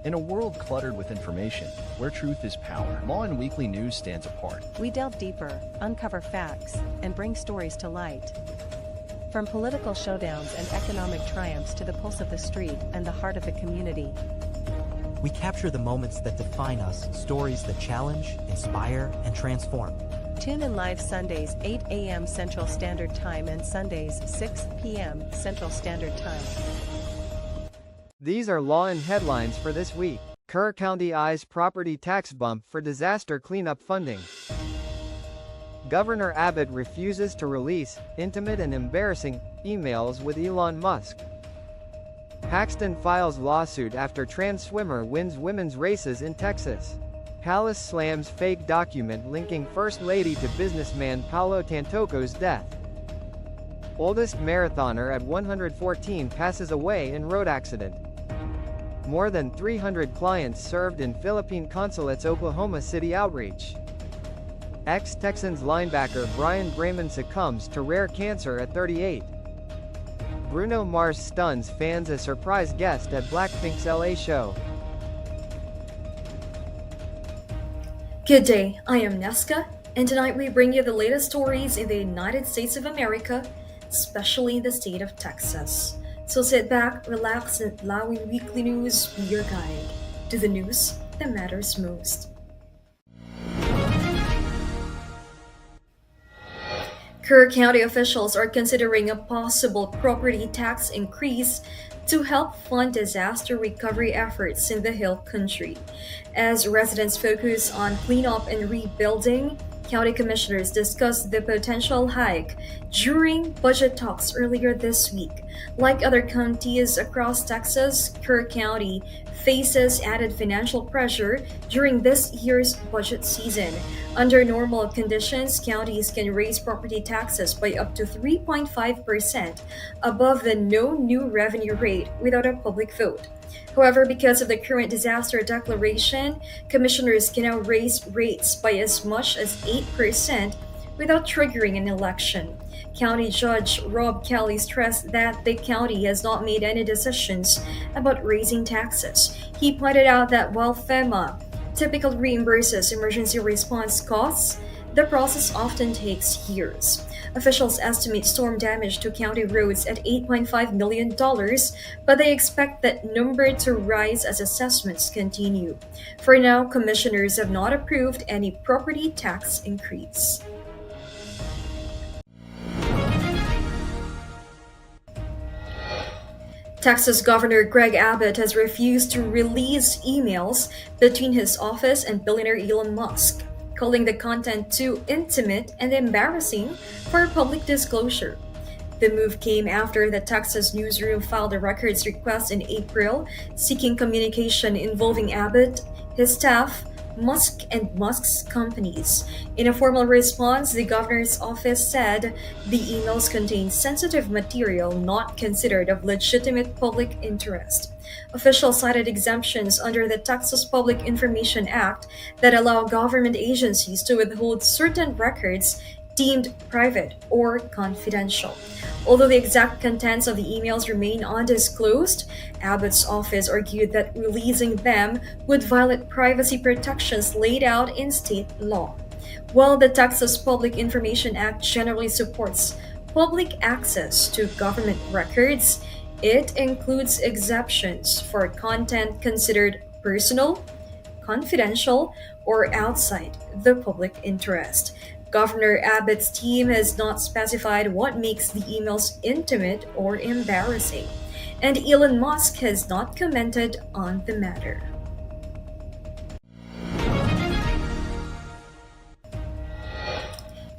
In a world cluttered with information, where truth is power, Lawin Weekly News stands apart. We delve deeper, uncover facts, and bring stories to light. From political showdowns and economic triumphs to the pulse of the street and the heart of the community. We capture the moments that define us, stories that challenge, inspire, and transform. Tune in live Sundays 8 a.m. Central Standard Time and Sundays 6 p.m. Central Standard Time. These are Lawin headlines for this week. Kerr County eyes property tax bump for disaster cleanup funding. Governor Abbott refuses to release intimate and embarrassing emails with Elon Musk. Paxton files lawsuit after trans swimmer wins women's races in Texas. Palace slams fake document linking First Lady to businessman Paulo Tantoco's death. Oldest marathoner at 114 passes away in road accident. More than 300 clients served in Philippine consulate's Oklahoma City outreach. Ex-Texans linebacker Brian Brayman succumbs to rare cancer at 38. Bruno Mars stuns fans as surprise guest at Blackpink's LA show. Good day, I am Neska, and tonight we bring you the latest stories in the United States of America, especially in the state of Texas. So sit back, relax, and Lawin Weekly News be your guide to the news that matters most. Kerr County officials are considering a possible property tax increase to help fund disaster recovery efforts in the Hill Country. As residents focus on cleanup and rebuilding, county commissioners discussed the potential hike during budget talks earlier this week. Like other counties across Texas, Kerr County faces added financial pressure during this year's budget season. Under normal conditions, counties can raise property taxes by up to 3.5% above the no new revenue rate without a public vote. However, because of the current disaster declaration, commissioners can now raise rates by as much as 8% without triggering an election. County Judge Rob Kelly stressed that the county has not made any decisions about raising taxes. He pointed out that while FEMA typically reimburses emergency response costs, the process often takes years. Officials estimate storm damage to county roads at $8.5 million, but they expect that number to rise as assessments continue. For now, commissioners have not approved any property tax increase. Texas Governor Greg Abbott has refused to release emails between his office and billionaire Elon Musk, calling the content too intimate and embarrassing for public disclosure. The move came after the Texas newsroom filed a records request in April seeking communication involving Abbott, his staff, Musk, and Musk's companies. In a formal response, the governor's office said the emails contain sensitive material not considered of legitimate public interest. Officials cited exemptions under the Texas Public Information Act that allow government agencies to withhold certain records deemed private or confidential. Although the exact contents of the emails remain undisclosed, Abbott's office argued that releasing them would violate privacy protections laid out in state law. While the Texas Public Information Act generally supports public access to government records, it includes exceptions for content considered personal, confidential, or outside the public interest. Governor Abbott's team has not specified what makes the emails intimate or embarrassing, and Elon Musk has not commented on the matter.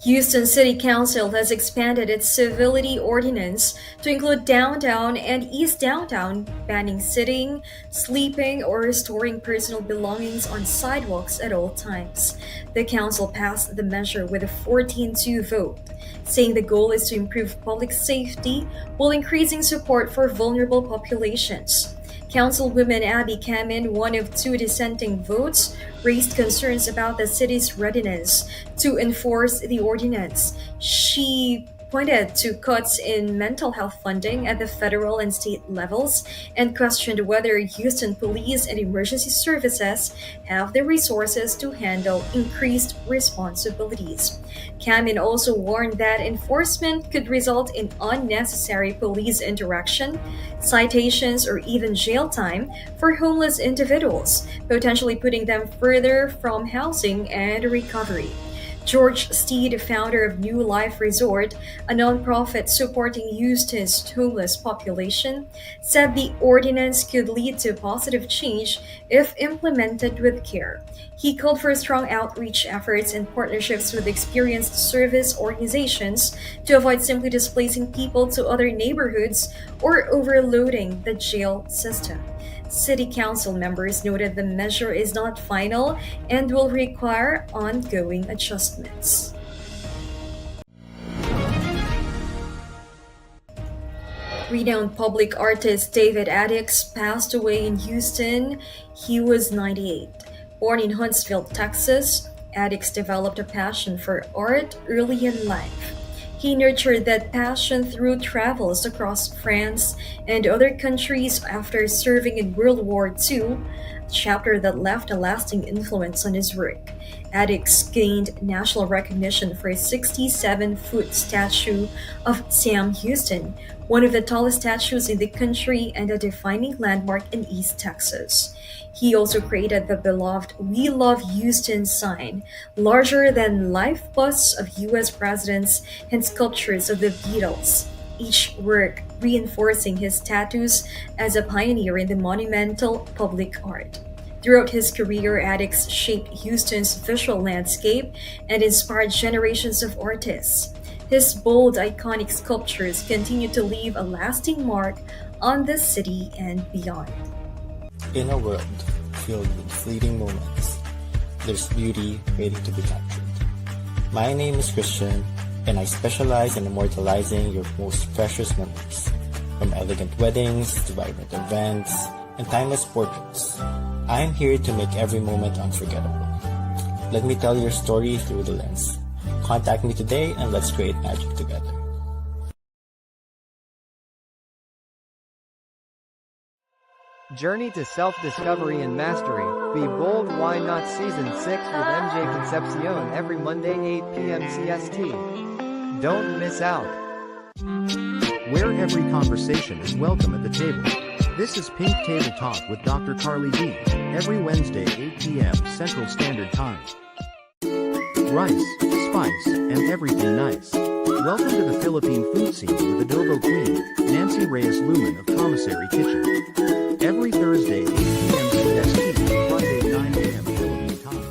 Houston City Council has expanded its civility ordinance to include downtown and east downtown, banning sitting, sleeping, or storing personal belongings on sidewalks at all times. The council passed the measure with a 14-2 vote, saying the goal is to improve public safety while increasing support for vulnerable populations. Councilwoman Abby Kamin, one of two dissenting votes, raised concerns about the city's readiness to enforce the ordinance. She pointed to cuts in mental health funding at the federal and state levels and questioned whether Houston police and emergency services have the resources to handle increased responsibilities. Camin also warned that enforcement could result in unnecessary police interaction, citations, or even jail time for homeless individuals, potentially putting them further from housing and recovery. George Steed, founder of New Life Resort, a nonprofit supporting Houston's homeless population, said the ordinance could lead to positive change if implemented with care. He called for strong outreach efforts and partnerships with experienced service organizations to avoid simply displacing people to other neighborhoods or overloading the jail system. City Council members noted the measure is not final and will require ongoing adjustments. Renowned public artist David Addix passed away in Houston. He was 98. Born in Huntsville, Texas, Addix developed a passion for art early in life. He nurtured that passion through travels across France and other countries after serving in World War II, a chapter that left a lasting influence on his work. Addix gained national recognition for his 67-foot statue of Sam Houston, one of the tallest statues in the country and a defining landmark in East Texas. He also created the beloved "We Love Houston" sign, larger-than-life busts of U.S. presidents and sculptures of the Beatles, each work reinforcing his status as a pioneer in the monumental public art. Throughout his career, Addix shaped Houston's visual landscape and inspired generations of artists. His bold, iconic sculptures continue to leave a lasting mark on the city and beyond. In a world filled with fleeting moments, there's beauty waiting to be captured. My name is Christian, and I specialize in immortalizing your most precious memories, from elegant weddings to vibrant events and timeless portraits. I am here to make every moment unforgettable. Let me tell your story through the lens. Contact me today and let's create magic together. Journey to self-discovery and mastery. Be bold, why not? Season 6 with MJ Concepcion every Monday 8 p.m. CST. Don't miss out. Where every conversation is welcome at the table. This is Pink Table Talk with Dr. Carly D. Every Wednesday 8 p.m. Central Standard Time. Rice, spice, and everything nice. Welcome to the Philippine food scene with Adobo Queen, Nancy Reyes Lumen of Commissary Kitchen. Every Thursday 8 p.m. CST, Friday 9 a.m. Philippine time.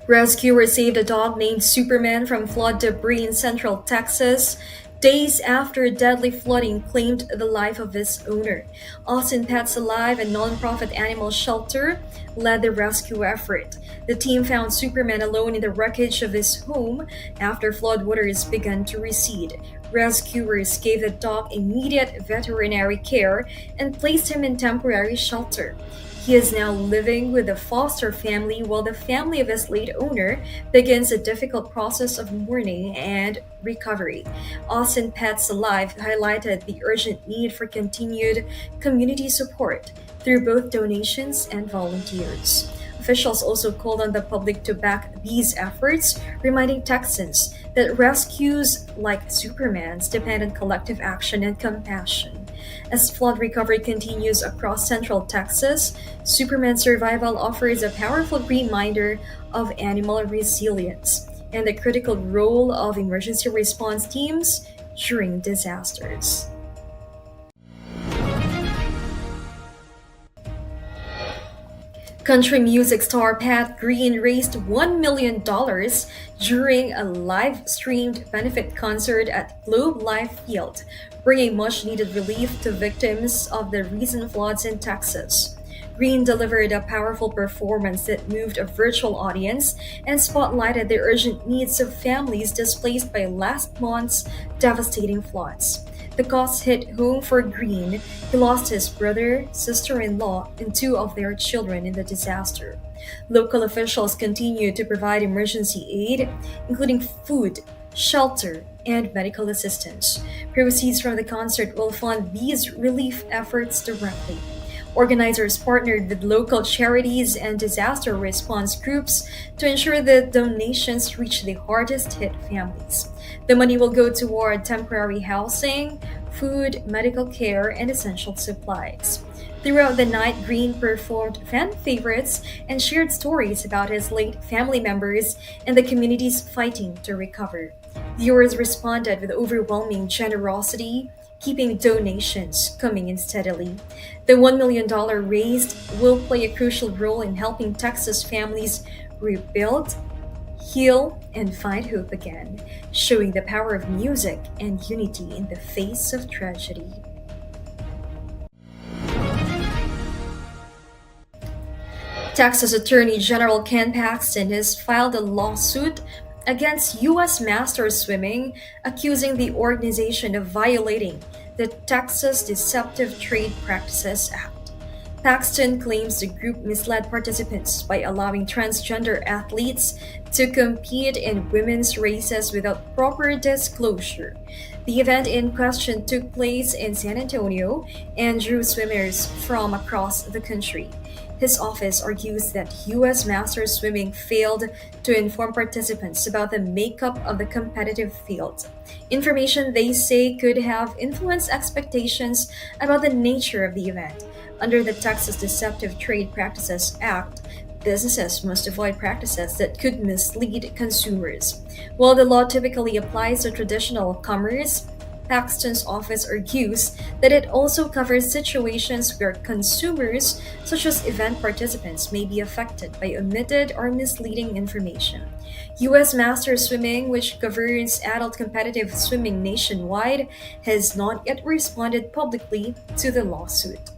Rescuers saved a dog named Superman from flood debris in central Texas, days after deadly flooding claimed the life of its owner. Austin Pets Alive, a nonprofit animal shelter, led the rescue effort. The team found Superman alone in the wreckage of his home after floodwaters began to recede. Rescuers gave the dog immediate veterinary care and placed him in temporary shelter. He is now living with the foster family while the family of his late owner begins a difficult process of mourning and recovery. Austin Pets Alive highlighted the urgent need for continued community support through both donations and volunteers. Officials also called on the public to back these efforts, reminding Texans that rescues like Superman's depend on collective action and compassion. As flood recovery continues across central Texas, Superman's survival offers a powerful reminder of animal resilience and the critical role of emergency response teams during disasters. Country music star Pat Green raised $1 million during a live-streamed benefit concert at Globe Life Field, bringing much-needed relief to victims of the recent floods in Texas. Green delivered a powerful performance that moved a virtual audience and spotlighted the urgent needs of families displaced by last month's devastating floods. The cost hit home for Green. He lost his brother, sister-in-law, and two of their children in the disaster. Local officials continue to provide emergency aid, including food, shelter, and medical assistance. Proceeds from the concert will fund these relief efforts directly. Organizers partnered with local charities and disaster response groups to ensure that donations reach the hardest hit families. The money will go toward temporary housing, food, medical care, and essential supplies. Throughout the night, Green performed fan favorites and shared stories about his late family members and the communities fighting to recover. Viewers responded with overwhelming generosity, keeping donations coming in steadily. The $1 million raised will play a crucial role in helping Texas families rebuild, heal, and find hope again, showing the power of music and unity in the face of tragedy. Texas Attorney General Ken Paxton has filed a lawsuit against U.S. Masters Swimming, accusing the organization of violating the Texas Deceptive Trade Practices Act. Paxton claims the group misled participants by allowing transgender athletes to compete in women's races without proper disclosure. The event in question took place in San Antonio and drew swimmers from across the country. His office argues that U.S. Masters Swimming failed to inform participants about the makeup of the competitive field. Information they say could have influenced expectations about the nature of the event. Under the Texas Deceptive Trade Practices Act, businesses must avoid practices that could mislead consumers. While the law typically applies to traditional commerce, Paxton's office argues that it also covers situations where consumers, such as event participants, may be affected by omitted or misleading information. U.S. Masters Swimming, which governs adult competitive swimming nationwide, has not yet responded publicly to the lawsuit.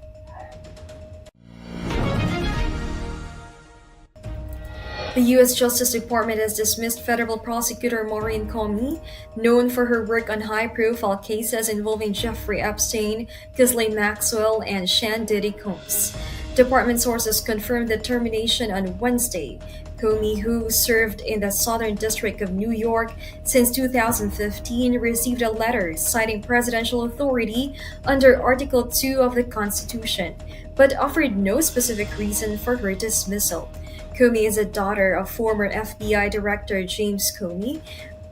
The U.S. Justice Department has dismissed federal prosecutor Maureen Comey, known for her work on high-profile cases involving Jeffrey Epstein, Ghislaine Maxwell, and Sean Diddy Combs. Department sources confirmed the termination on Wednesday. Comey, who served in the Southern District of New York since 2015, received a letter citing presidential authority under Article 2 of the Constitution, but offered no specific reason for her dismissal. Comey is a daughter of former FBI Director James Comey,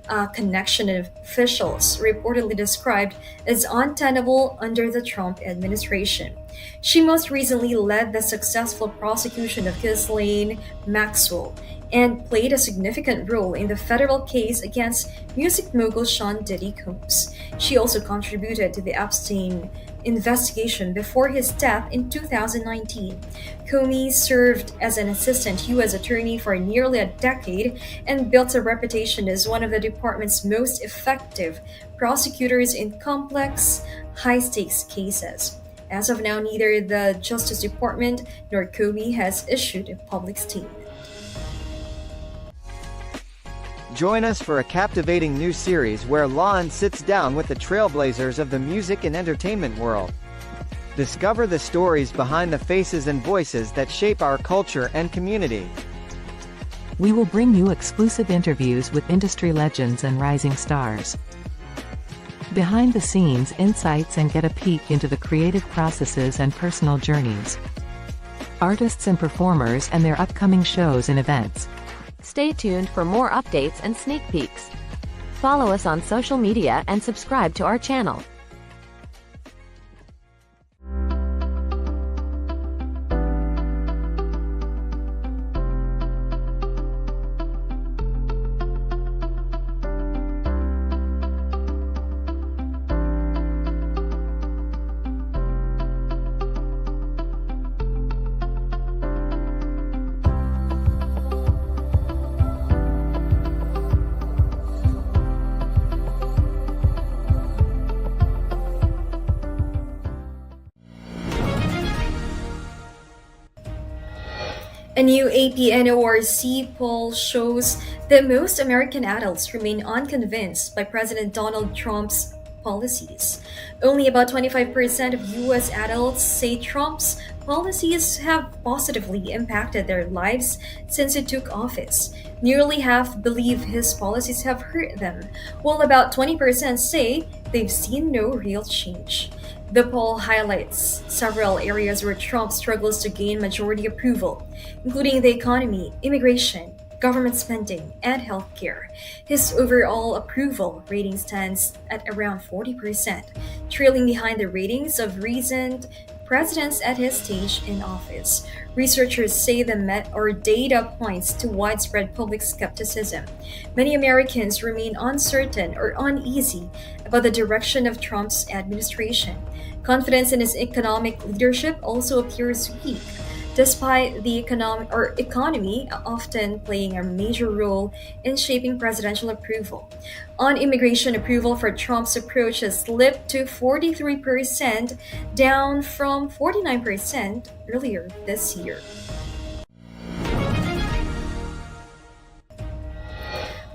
a connection of officials reportedly described as untenable under the Trump administration. She most recently led the successful prosecution of Ghislaine Maxwell and played a significant role in the federal case against music mogul Sean Diddy Combs. She also contributed to the Epstein investigation before his death in 2019. Comey served as an assistant U.S. attorney for nearly a decade and built a reputation as one of the department's most effective prosecutors in complex, high-stakes cases. As of now, neither the Justice Department nor Comey has issued a public statement. Join us for a captivating new series where Lawin sits down with the trailblazers of the music and entertainment world. Discover the stories behind the faces and voices that shape our culture and community. We will bring you exclusive interviews with industry legends and rising stars. Behind the scenes insights and get a peek into the creative processes and personal journeys. Artists and performers and their upcoming shows and events. Stay tuned for more updates and sneak peeks. Follow us on social media and subscribe to our channel. A new AP NORC poll shows that most American adults remain unconvinced by President Donald Trump's policies. Only about 25% of US adults say Trump's policies have positively impacted their lives since he took office. Nearly half believe his policies have hurt them, while about 20% say they've seen no real change. The poll highlights several areas where Trump struggles to gain majority approval, including the economy, immigration, government spending, and healthcare. His overall approval rating stands at around 40%, trailing behind the ratings of recent presidents at his stage in office. Researchers say the data points to widespread public skepticism. Many Americans remain uncertain or uneasy about the direction of Trump's administration. Confidence in his economic leadership also appears weak, despite the economy often playing a major role in shaping presidential approval. On immigration, approval for Trump's approach has slipped to 43%, down from 49% earlier this year.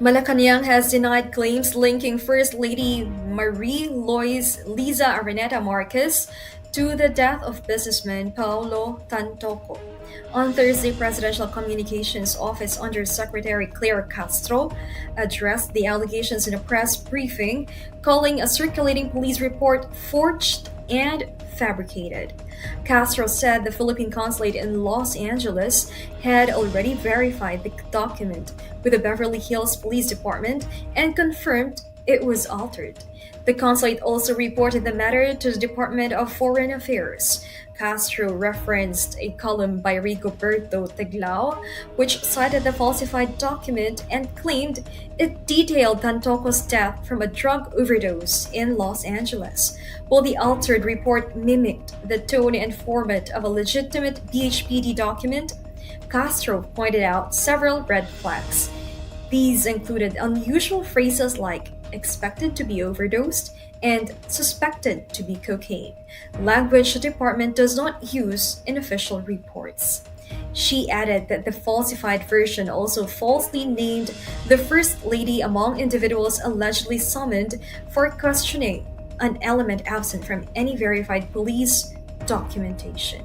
Malacanang has denied claims linking First Lady Marie-Louise Liza Araneta Marquez to the death of businessman Paolo Tantoco. On Thursday, Presidential Communications Office Undersecretary Claire Castro addressed the allegations in a press briefing, calling a circulating police report forged and fabricated. Castro said the Philippine consulate in Los Angeles had already verified the document with the Beverly Hills Police Department and confirmed it was altered. The consulate also reported the matter to the Department of Foreign Affairs. Castro referenced a column by Rigoberto Teglao, which cited the falsified document and claimed it detailed Tantoco's death from a drug overdose in Los Angeles, while the altered report mimicked the tone and format of a legitimate BHPD document. Castro pointed out several red flags. These included unusual phrases like expected to be overdosed and suspected to be cocaine, language the department does not use in official reports. She added that the falsified version also falsely named the First Lady among individuals allegedly summoned for questioning, an element absent from any verified police documentation.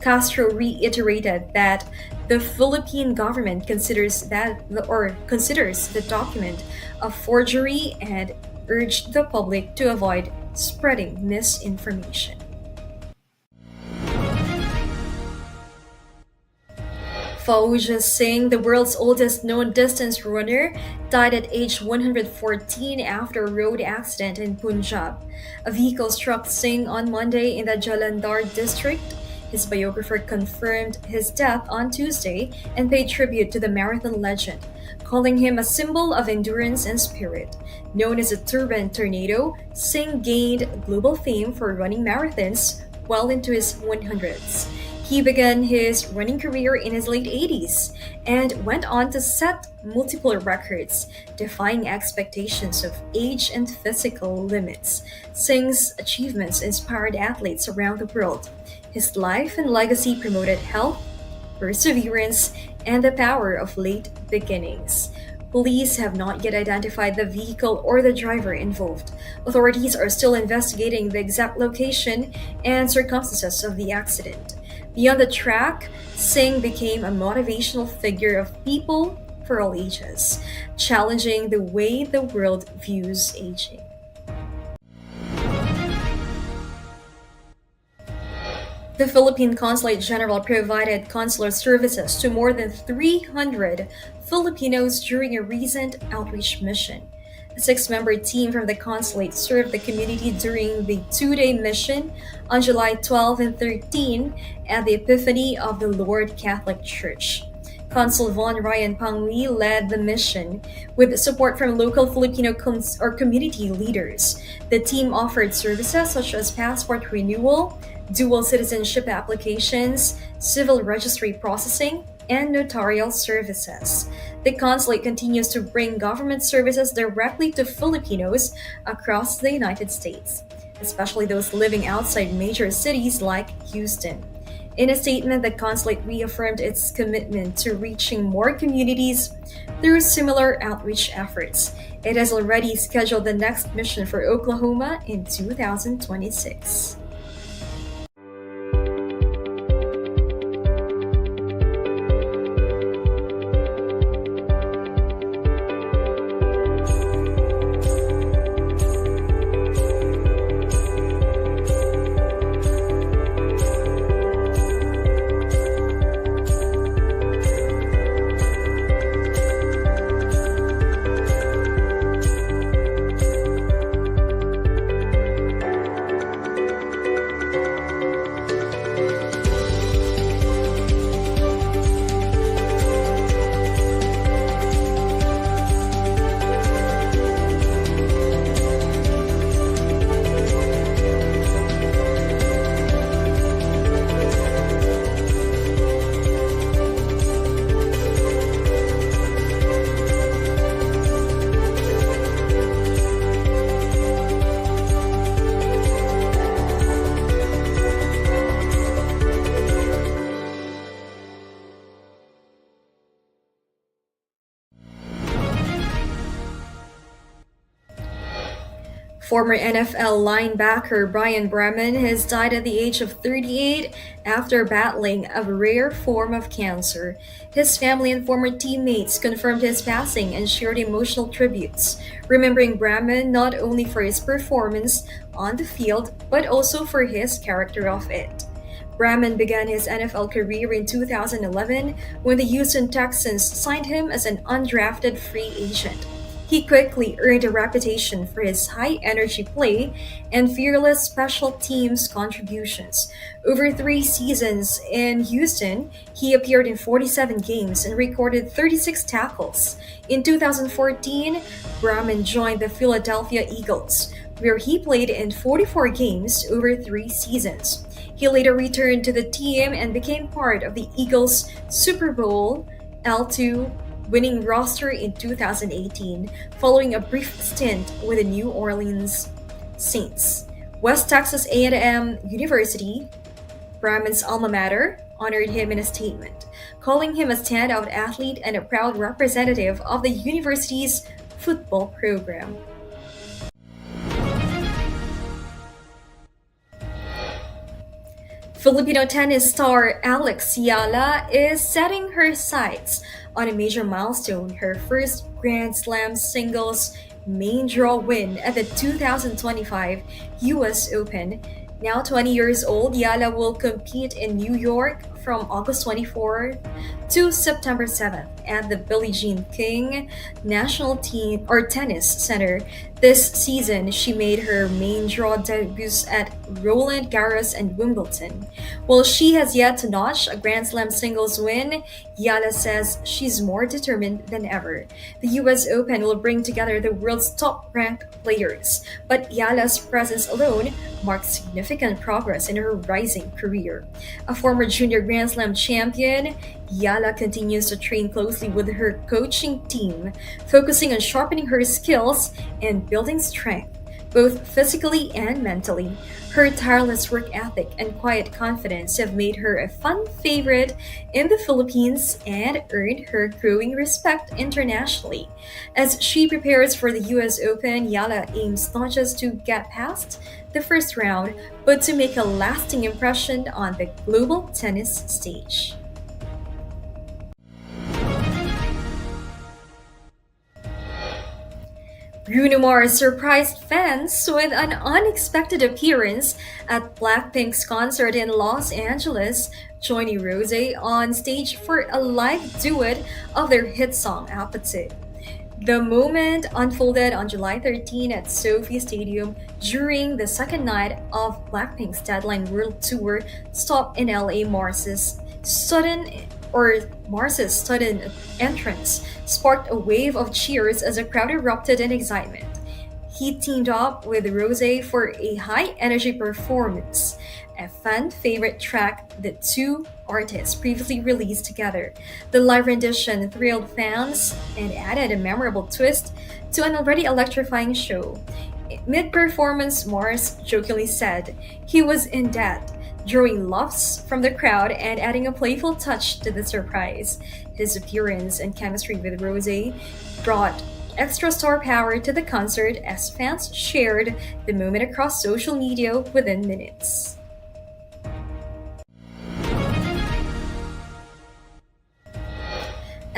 Castro reiterated that the Philippine government considers the document a forgery and urged the public to avoid spreading misinformation. Fauja Singh, the world's oldest known distance runner, died at age 114 after a road accident in Punjab. A vehicle struck Singh on Monday in the Jalandhar district. His biographer confirmed his death on Tuesday and paid tribute to the marathon legend, calling him a symbol of endurance and spirit. Known as a Turban Tornado, Singh gained global fame for running marathons well into his 100s. He began his running career in his late 80s and went on to set multiple records, defying expectations of age and physical limits. Singh's achievements inspired athletes around the world. His life and legacy promoted health, perseverance, and the power of late beginnings. Police have not yet identified the vehicle or the driver involved. Authorities are still investigating the exact location and circumstances of the accident. Beyond the track, Singh became a motivational figure of people for all ages, challenging the way the world views aging. The Philippine Consulate General provided consular services to more than 300 Filipinos during a recent outreach mission. A 6-member team from the consulate served the community during the 2-day mission on July 12 and 13 at the Epiphany of the Lord Catholic Church. Consul Von Ryan Pangli led the mission with support from local Filipino community leaders. The team offered services such as passport renewal, dual citizenship applications, civil registry processing, and notarial services. The consulate continues to bring government services directly to Filipinos across the United States, especially those living outside major cities like Houston. In a statement, the consulate reaffirmed its commitment to reaching more communities through similar outreach efforts. It has already scheduled the next mission for Oklahoma in 2026. Former NFL linebacker Brian Bremen has died at the age of 38 after battling a rare form of cancer. His family and former teammates confirmed his passing and shared emotional tributes, remembering Bremen not only for his performance on the field but also for his character of it. Bremen began his NFL career in 2011 when the Houston Texans signed him as an undrafted free agent. He quickly earned a reputation for his high-energy play and fearless special teams contributions. Over 3 seasons in Houston, he appeared in 47 games and recorded 36 tackles. In 2014, Bremen joined the Philadelphia Eagles, where he played in 44 games over 3 seasons. He later returned to the team and became part of the Eagles' Super Bowl L2 winning roster in 2018, following a brief stint with the New Orleans Saints. West Texas A&M University, Bremen's alma mater, honored him in a statement, calling him a standout athlete and a proud representative of the university's football program. Filipino tennis star Alex Yala is setting her sights on a major milestone, her first Grand Slam singles main draw win at the 2025 US Open. Now 20 years old, Yala will compete in New York from August 24th to September 7th at the Billie Jean King National Tennis Center. This season, she made her main draw debuts at Roland Garros and Wimbledon. While she has yet to notch a Grand Slam singles win, Yala says she's more determined than ever. The US Open will bring together the world's top-ranked players, but Yala's presence alone marks significant progress in her rising career. A former junior Grand Slam champion, Yala continues to train closely with her coaching team, focusing on sharpening her skills and building strength, both physically and mentally. Her tireless work ethic and quiet confidence have made her a fan favorite in the Philippines and earned her growing respect internationally. As she prepares for the US Open, Yala aims not just to get past the first round, but to make a lasting impression on the global tennis stage. Bruno Mars surprised fans with an unexpected appearance at Blackpink's concert in Los Angeles, joining Rosé on stage for a live duet of their hit song Appetite. The moment unfolded on July 13 at Sophie Stadium during the second night of Blackpink's Deadline World Tour stop in LA. Mars's sudden entrance sparked a wave of cheers as the crowd erupted in excitement. He teamed up with Rosé for a high-energy performance, a fan-favorite track the two artists previously released together. The live rendition thrilled fans and added a memorable twist to an already electrifying show. Mid-performance, Mars jokingly said he was in debt, drawing laughs from the crowd and adding a playful touch to the surprise. His appearance and chemistry with Rose brought extra star power to the concert as fans shared the moment across social media within minutes.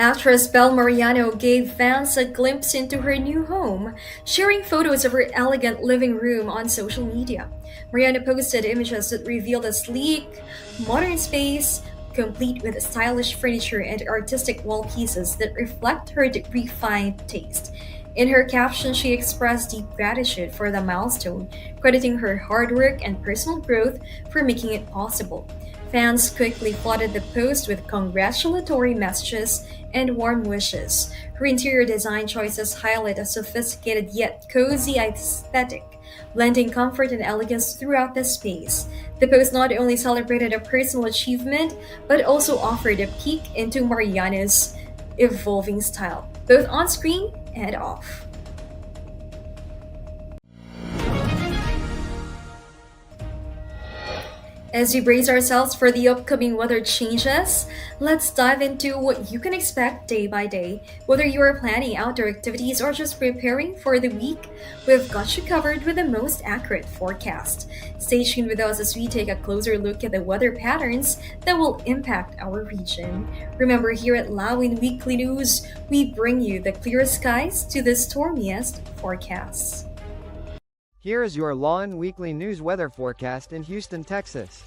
Actress Belle Mariano gave fans a glimpse into her new home, sharing photos of her elegant living room on social media. Mariano posted images that revealed a sleek, modern space, complete with stylish furniture and artistic wall pieces that reflect her refined taste. In her caption, she expressed deep gratitude for the milestone, crediting her hard work and personal growth for making it possible. Fans quickly flooded the post with congratulatory messages and warm wishes. Her interior design choices highlight a sophisticated yet cozy aesthetic, blending comfort and elegance throughout the space. The post not only celebrated a personal achievement, but also offered a peek into Mariana's evolving style, both on screen and off. As we brace ourselves for the upcoming weather changes, let's dive into what you can expect day by day. Whether you are planning outdoor activities or just preparing for the week, we've got you covered with the most accurate forecast. Stay tuned with us as we take a closer look at the weather patterns that will impact our region. Remember, here at Lawin Weekly News, we bring you the clearest skies to the stormiest forecasts. Here is your Lawin Weekly News weather forecast in Houston, Texas.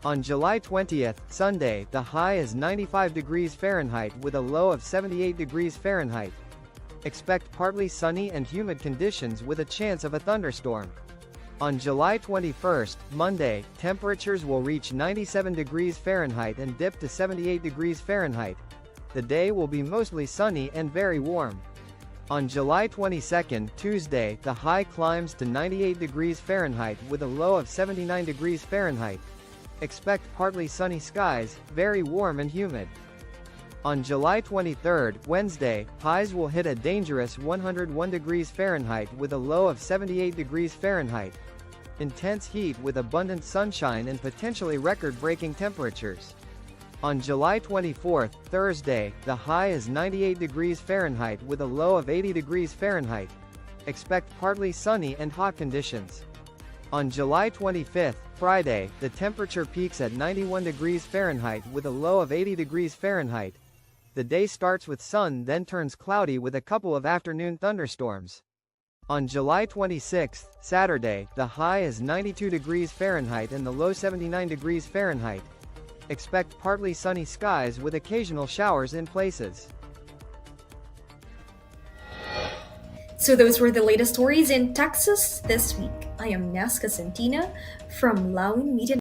On July 20th, Sunday, the high is 95 degrees Fahrenheit with a low of 78 degrees Fahrenheit. Expect partly sunny and humid conditions with a chance of a thunderstorm. On July 21st, Monday, temperatures will reach 97 degrees Fahrenheit and dip to 78 degrees Fahrenheit. The day will be mostly sunny and very warm. On July 22nd, Tuesday, the high climbs to 98 degrees Fahrenheit with a low of 79 degrees Fahrenheit. Expect partly sunny skies, very warm and humid. On July 23rd, Wednesday, highs will hit a dangerous 101 degrees Fahrenheit with a low of 78 degrees Fahrenheit. Intense heat with abundant sunshine and potentially record-breaking temperatures. On July 24th, Thursday, the high is 98 degrees Fahrenheit with a low of 80 degrees Fahrenheit. Expect partly sunny and hot conditions. On July 25th, Friday, the temperature peaks at 91 degrees Fahrenheit with a low of 80 degrees Fahrenheit. The day starts with sun then turns cloudy with a couple of afternoon thunderstorms. On July 26th, Saturday, the high is 92 degrees Fahrenheit and the low 79 degrees Fahrenheit. Expect partly sunny skies with occasional showers in places. So those were the latest stories in Texas this week. I am Nazca Centina from Lawin Media.